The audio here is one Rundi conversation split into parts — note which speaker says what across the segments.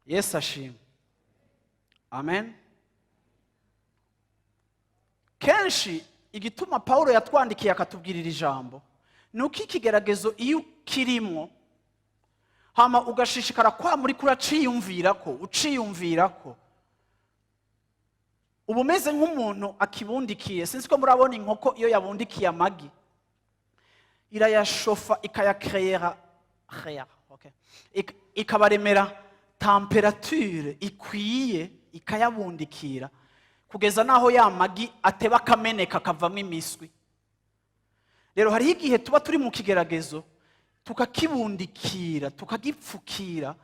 Speaker 1: Yesu ashimwe. Amen. Kenshi igituma Paulo yatwandikiye akatubwirira ijambo nuko ikigeragezo iyo kirimo hama ugashishikara kwa muri uciyumvirako uba umeze nk'umuntu akibundikiye. Sinzi ko murabona inkoko iyo yabundikiye amagi irayashofa ikayakreyera ikabaremera temperature ikwiye ikayabundikira kugeza naho ya magi ateba akameneka akavamo imiswi. Rero hariho igihe tuba turi mu kigeragezo tukakibundikira tukagipfukira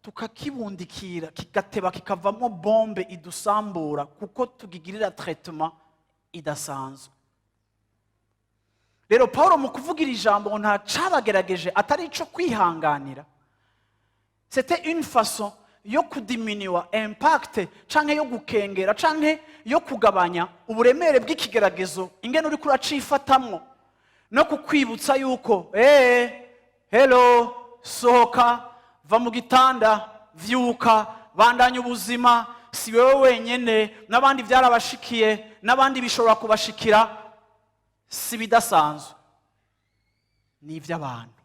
Speaker 1: tukakibundikira kigateba kikavamo bombe idusambura kuko tugigirira traitement idasanzwe. Rero Paulo mu kuvugira ijambo nta cabagerageje atari ico kwihanganira. C'était une façon yo kudiminiwa impact canke yo gukengera canke yo kugabanya uburemere bw'ikigeragezo ingene uri kuracifatamwo no kukwibutsa yuko hello sohoka va mu gitanda vyuka bandanya ubuzima si wewe wenyene n'abandi byarabashikiye n'abandi bishobora kubashikira si bidasanzwe ni ivy'abantu.